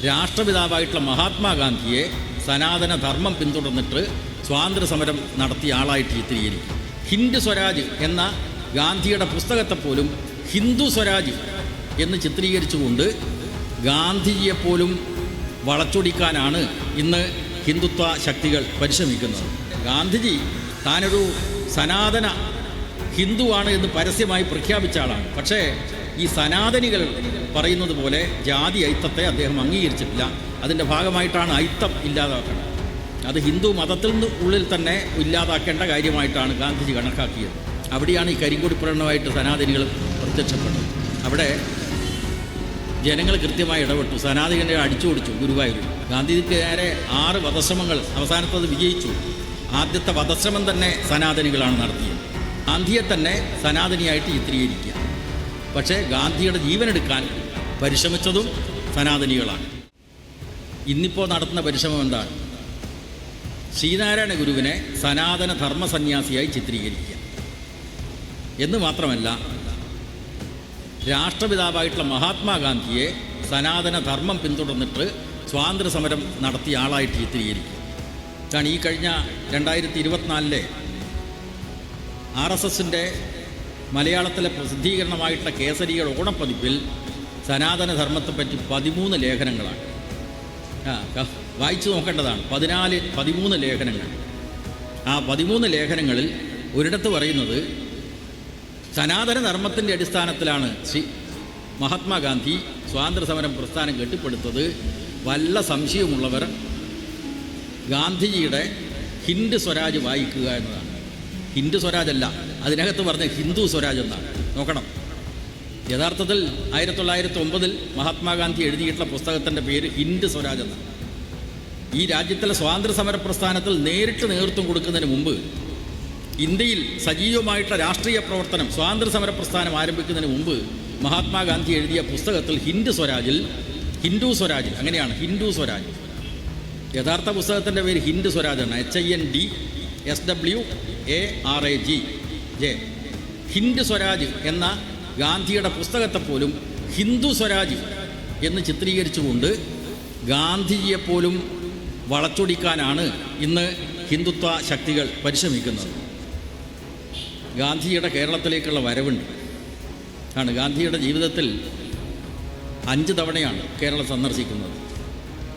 രാഷ്ട്രപിതാവായിട്ടുള്ള മഹാത്മാഗാന്ധിയെ സനാതന ധർമ്മം പിന്തുടർന്നിട്ട് സ്വാതന്ത്ര്യ സമരം നടത്തിയ ആളായിട്ട് ചിത്രീകരിക്കും. ഹിന്ദ് സ്വരാജ് എന്ന ഗാന്ധിയുടെ പുസ്തകത്തെപ്പോലും ഹിന്ദു സ്വരാജ് എന്ന് ചിത്രീകരിച്ചുകൊണ്ട് ഗാന്ധിജിയെപ്പോലും വളച്ചൊടിക്കാനാണ് ഇന്ന് ഹിന്ദുത്വ ശക്തികൾ പരിശ്രമിക്കുന്നത്. ഗാന്ധിജി താനൊരു സനാതന ഹിന്ദുവാണ് എന്ന് പരസ്യമായി പ്രഖ്യാപിച്ച ആളാണ്. പക്ഷേ ഈ സനാതനികൾ പറയുന്നത് പോലെ ജാതി ഐത്തത്തെ അദ്ദേഹം അംഗീകരിച്ചിട്ടില്ല. അതിൻ്റെ ഭാഗമായിട്ടാണ് ഐത്തം ഇല്ലാതാക്കേണ്ടത്. അത് ഹിന്ദു മതത്തിൽ നിന്ന് ഉള്ളിൽ തന്നെ ഇല്ലാതാക്കേണ്ട കാര്യമായിട്ടാണ് ഗാന്ധിജി കണക്കാക്കിയത്. അവിടെയാണ് ഈ കരിങ്കൊടി പ്രകടനമായിട്ട് സനാതനികൾ പ്രത്യക്ഷപ്പെട്ടത്. അവിടെ ജനങ്ങൾ കൃത്യമായി ഇടപെട്ടു. സനാതനികളെ അടിച്ചു ഓടിച്ചു ഗുരുവായൂരിൽ. ഗാന്ധിജിക്ക് നേരെ 6 വധശ്രമങ്ങൾ, അവസാനത്തത് വിജയിച്ചു. ആദ്യത്തെ വധശ്രമം തന്നെ സനാതനികളാണ് നടത്തിയത്. ഗാന്ധിയെ തന്നെ സനാതനിയായിട്ട് ചിത്രീകരിക്കുക. പക്ഷേ ഗാന്ധിയുടെ ജീവനെടുക്കാൻ പരിശ്രമിച്ചതും സനാതനികളാണ്. ഇന്നിപ്പോൾ നടത്തുന്ന പരിശ്രമം എന്താണ്? ശ്രീനാരായണ ഗുരുവിനെ സനാതന ധർമ്മ സന്യാസിയായി ചിത്രീകരിക്കുക എന്ന് മാത്രമല്ല, രാഷ്ട്രപിതാവായിട്ടുള്ള മഹാത്മാഗാന്ധിയെ സനാതന ധർമ്മം പിന്തുടർന്നിട്ട് സ്വാതന്ത്ര്യ സമരം നടത്തിയ ആളായിട്ട് ചിത്രീകരിക്കുക. ഇതാണ് ഈ കഴിഞ്ഞ 2024 RSSൻ്റെ മലയാളത്തിലെ പ്രസിദ്ധീകരണമായിട്ടുള്ള കേസരിയുടെ ഓണപ്പതിപ്പിൽ സനാതനധർമ്മത്തെപ്പറ്റി 13 ലേഖനങ്ങളാണ്. വായിച്ചു നോക്കേണ്ടതാണ്. 13 ലേഖനങ്ങൾ. ആ 13 ലേഖനങ്ങളിൽ ഒരിടത്ത് പറയുന്നത് സനാതനധർമ്മത്തിൻ്റെ അടിസ്ഥാനത്തിലാണ് മഹാത്മാഗാന്ധി സ്വാതന്ത്ര്യസമരം പ്രസ്ഥാനം കെട്ടിപ്പടുത്തത്. വല്ല സംശയമുള്ളവർ ഗാന്ധിജിയുടെ ഹിന്ദ് സ്വരാജ് വായിക്കുക എന്നതാണ്. ഹിന്ദ് സ്വരാജ് അല്ല, അതിനകത്ത് പറഞ്ഞ ഹിന്ദു സ്വരാജ് എന്നാണ്. നോക്കണം. യഥാർത്ഥത്തിൽ 1909 മഹാത്മാഗാന്ധി എഴുതിയിട്ടുള്ള പുസ്തകത്തിൻ്റെ പേര് ഹിന്ദ് സ്വരാജ് എന്നാണ്. ഈ രാജ്യത്തിലെ സ്വാതന്ത്ര്യ സമര പ്രസ്ഥാനത്തിൽ നേരിട്ട് നേതൃത്വം കൊടുക്കുന്നതിന് മുമ്പ് ഇന്ത്യയിൽ സജീവമായിട്ടുള്ള രാഷ്ട്രീയ പ്രവർത്തനം, സ്വാതന്ത്ര്യ സമര പ്രസ്ഥാനം ആരംഭിക്കുന്നതിന് മുമ്പ് മഹാത്മാഗാന്ധി എഴുതിയ പുസ്തകത്തിൽ ഹിന്ദു സ്വരാജ്, അങ്ങനെയാണ് ഹിന്ദു സ്വരാജ്. യഥാർത്ഥ പുസ്തകത്തിൻ്റെ പേര് ഹിന്ദ് സ്വരാജ് ആണ്. HINDSWARAJ. ഹിന്ദ് സ്വരാജ് എന്ന ഗാന്ധിയുടെ പുസ്തകത്തെപ്പോലും ഹിന്ദു സ്വരാജ് എന്ന് ചിത്രീകരിച്ചുകൊണ്ട് ഗാന്ധിജിയെപ്പോലും വളച്ചൊടിക്കാനാണ് ഇന്ന് ഹിന്ദുത്വ ശക്തികൾ പരിശ്രമിക്കുന്നത്. ഗാന്ധിജിയുടെ കേരളത്തിലേക്കുള്ള വരവുണ്ട്. ഗാന്ധിയുടെ ജീവിതത്തിൽ 5 തവണയാണ് കേരളം സന്ദർശിക്കുന്നത്.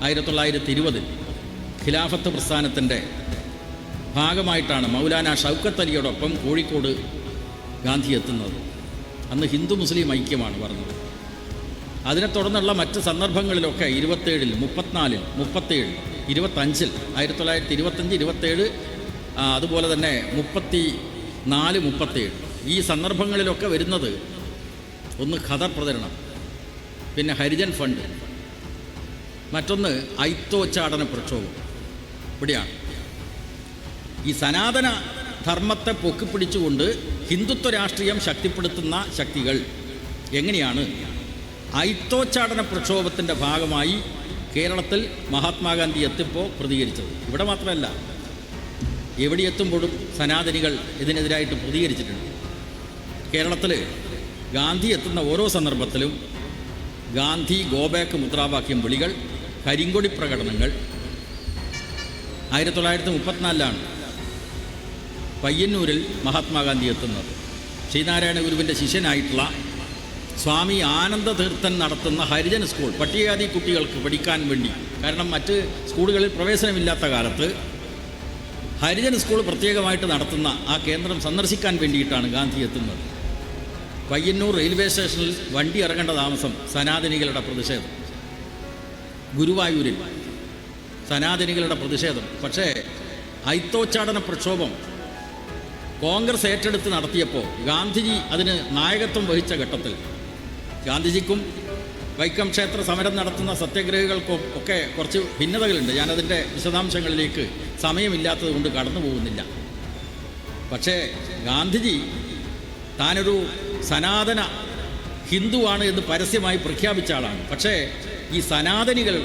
1920 ഖിലാഫത്ത് പ്രസ്ഥാനത്തിൻ്റെ ഭാഗമായിട്ടാണ് മൗലാന ഷൗക്കത്ത് അലിയോടൊപ്പം കോഴിക്കോട് ഗാന്ധി എത്തുന്നത്. അന്ന് ഹിന്ദു മുസ്ലിം ഐക്യമാണ് പറഞ്ഞത്. അതിനെ തുടർന്നുള്ള മറ്റ് സന്ദർഭങ്ങളിലൊക്കെ 27, 34, 37, 25, 1925, 27, അതുപോലെ തന്നെ 34, 37 ഈ സന്ദർഭങ്ങളിലൊക്കെ വരുന്നത് ഒന്ന് ഖദർ പ്രചരണം, പിന്നെ ഹരിജൻ ഫണ്ട്, മറ്റൊന്ന് ഐത്തോച്ചാടന പ്രക്ഷോഭം. ഇവിടെയാണ് ഈ സനാതന ധർമ്മത്തെ പൊക്കിപ്പിടിച്ചുകൊണ്ട് ഹിന്ദുത്വ രാഷ്ട്രീയം ശക്തിപ്പെടുത്തുന്ന ശക്തികൾ എങ്ങനെയാണ് ഐത്തോച്ചാടന പ്രക്ഷോഭത്തിൻ്റെ ഭാഗമായി കേരളത്തിൽ മഹാത്മാഗാന്ധി എത്തിയപ്പോൾ പ്രതികരിച്ചത്. ഇവിടെ മാത്രമല്ല, എവിടെ എത്തുമ്പോഴും സനാതനികൾ ഇതിനെതിരായിട്ട് പ്രതികരിച്ചിട്ടുണ്ട്. കേരളത്തിൽ ഗാന്ധി എത്തുന്ന ഓരോ സന്ദർഭത്തിലും ഗാന്ധി ഗോബാക്ക് മുദ്രാവാക്യം വിളികൾ, കരിങ്കൊടി പ്രകടനങ്ങൾ. 1934 പയ്യന്നൂരിൽ മഹാത്മാഗാന്ധി എത്തുന്നത്. ശ്രീനാരായണ ഗുരുവിൻ്റെ ശിഷ്യനായിട്ടുള്ള സ്വാമി ആനന്ദതീർത്ഥൻ നടത്തുന്ന ഹരിജൻ സ്കൂൾ, പട്ടികജാതി കുട്ടികൾക്ക് പഠിക്കാൻ വേണ്ടി, കാരണം മറ്റ് സ്കൂളുകളിൽ പ്രവേശനമില്ലാത്ത കാലത്ത് ഹരിജൻ സ്കൂൾ പ്രത്യേകമായിട്ട് നടത്തുന്ന ആ കേന്ദ്രം സന്ദർശിക്കാൻ വേണ്ടിയിട്ടാണ് ഗാന്ധി എത്തുന്നത്. പയ്യന്നൂർ റെയിൽവേ സ്റ്റേഷനിൽ വണ്ടി ഇറങ്ങേണ്ട താമസം സനാതനികളുടെ പ്രതിഷേധം. ഗുരുവായൂരിൽ സനാതനികളുടെ പ്രതിഷേധം. പക്ഷേ ഐത്തോച്ചാടന പ്രക്ഷോഭം കോൺഗ്രസ് ഏറ്റെടുത്ത് നടത്തിയപ്പോൾ ഗാന്ധിജി അതിന് നായകത്വം വഹിച്ച ഘട്ടത്തിൽ ഗാന്ധിജിക്കും വൈക്കം ക്ഷേത്ര സമരം നടത്തുന്ന സത്യാഗ്രഹികൾക്കും ഒക്കെ കുറച്ച് ഭിന്നതകളുണ്ട്. ഞാനതിൻ്റെ വിശദാംശങ്ങളിലേക്ക് സമയമില്ലാത്തത് കൊണ്ട് കടന്നു പോകുന്നില്ല. പക്ഷേ ഗാന്ധിജി താനൊരു സനാതന ഹിന്ദുവാണ് എന്ന് പരസ്യമായി പ്രഖ്യാപിച്ച ആളാണ്. പക്ഷേ ഈ സനാതനികൾ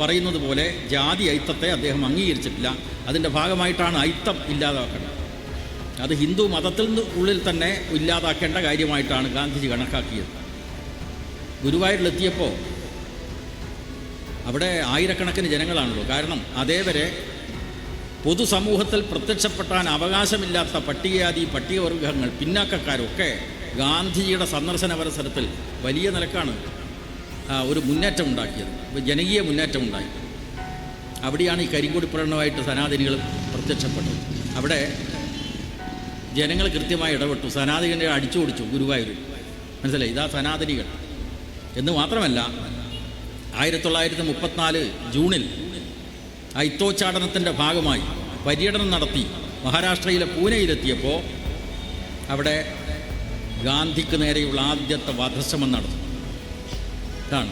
പറയുന്നത് പോലെ ജാതി ഐത്തത്തെ അദ്ദേഹം അംഗീകരിച്ചിട്ടില്ല. അതിൻ്റെ ഭാഗമായിട്ടാണ് ഐത്തം ഇല്ലാതാക്കേണ്ടത്. അത് ഹിന്ദു മതത്തിൽ നിന്ന് ഉള്ളിൽ തന്നെ ഇല്ലാതാക്കേണ്ട കാര്യമായിട്ടാണ് ഗാന്ധിജി കണക്കാക്കിയത്. ഗുരുവായൂരിലെത്തിയപ്പോൾ അവിടെ ആയിരക്കണക്കിന് ജനങ്ങളാണല്ലോ. കാരണം അതേവരെ പൊതുസമൂഹത്തിൽ പ്രത്യക്ഷപ്പെടാൻ അവകാശമില്ലാത്ത പട്ടികജാതി, പട്ടികവർഗങ്ങൾ, പിന്നാക്കക്കാരൊക്കെ ഗാന്ധിജിയുടെ സന്ദർശന അവസരത്തിൽ വലിയ നിലക്കാണ് ഒരു മുന്നേറ്റം ഉണ്ടാക്കിയത്, ജനകീയ മുന്നേറ്റം ഉണ്ടായി. അവിടെയാണ് ഈ കരിങ്കൊടി പ്രകടനമായിട്ട് സനാതനികൾ പ്രത്യക്ഷപ്പെട്ടത്. അവിടെ ജനങ്ങൾ കൃത്യമായി ഇടപെട്ടു, സനാതനികളെ അടിച്ചു ഓടിച്ചു ഗുരുവായൂർ. മനസ്സിലായി, ഇതാ സനാതനികൾ എന്ന് മാത്രമല്ല, 1934 ജൂണിൽ ഐത്തോച്ചാടനത്തിൻ്റെ ഭാഗമായി പര്യടനം നടത്തി മഹാരാഷ്ട്രയിലെ പൂനെയിലെത്തിയപ്പോൾ അവിടെ ഗാന്ധിക്ക് നേരെയുള്ള ആദ്യത്തെ വധശ്രമം നടന്നു. ഇതാണ്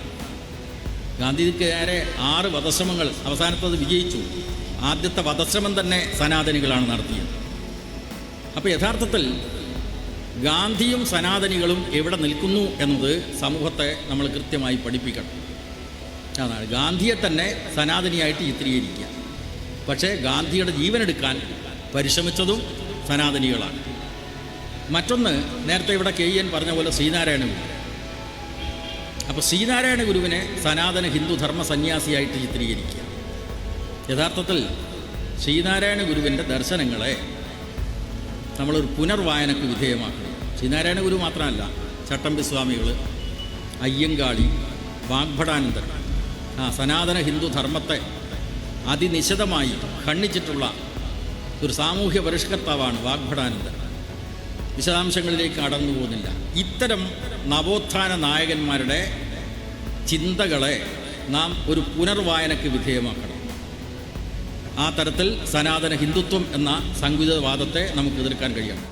ഗാന്ധിക്ക് നേരെ 6 വധശ്രമങ്ങൾ, അവസാനത്തത് വിജയിച്ചു. ആദ്യത്തെ വധശ്രമം തന്നെ സനാതനികളാണ് നടത്തിയത്. അപ്പോൾ യഥാർത്ഥത്തിൽ ഗാന്ധിയും സനാതനികളും എവിടെ നിൽക്കുന്നു എന്നത് സമൂഹത്തെ നമ്മൾ കൃത്യമായി പഠിപ്പിക്കണം. അതാണ് ഗാന്ധിയെ തന്നെ സനാതനിയായിട്ട് ചിത്രീകരിക്കുക. പക്ഷേ ഗാന്ധിയുടെ ജീവനെടുക്കാൻ പരിശ്രമിച്ചതും സനാതനികളാണ്. മറ്റൊന്ന്, നേരത്തെ ഇവിടെ KN പറഞ്ഞ പോലെ ശ്രീനാരായണ ഗുരു. അപ്പോൾ ശ്രീനാരായണ ഗുരുവിനെ സനാതന ഹിന്ദു ധർമ്മ സന്യാസിയായിട്ട് ചിത്രീകരിക്കുക. യഥാർത്ഥത്തിൽ ശ്രീനാരായണ ഗുരുവിൻ്റെ ദർശനങ്ങളെ നമ്മളൊരു പുനർവായനക്ക് വിധേയമാക്കണം. ശ്രീനാരായണ ഗുരു മാത്രമല്ല, ചട്ടമ്പി സ്വാമികൾ, അയ്യങ്കാളി, വാഗ്ഭടാനന്ദൻ, സനാതന ഹിന്ദു ധർമ്മത്തെ അതിനിശിതമായി ഖണ്ഡിച്ചിട്ടുള്ള ഒരു സാമൂഹ്യ പരിഷ്കർത്താവാണ് വാഗ്ഭടാനന്ദൻ. വിശദാംശങ്ങളിലേക്ക് കടന്നു പോകുന്നില്ല. ഇത്തരം നവോത്ഥാന നായകന്മാരുടെ ചിന്തകളെ നാം ഒരു പുനർവായനക്ക് വിധേയമാക്കണം. ആ തരത്തിൽ സനാതന ഹിന്ദുത്വം എന്ന സങ്കുചിതവാദത്തെ നമുക്ക് എതിർക്കാൻ കഴിയണം.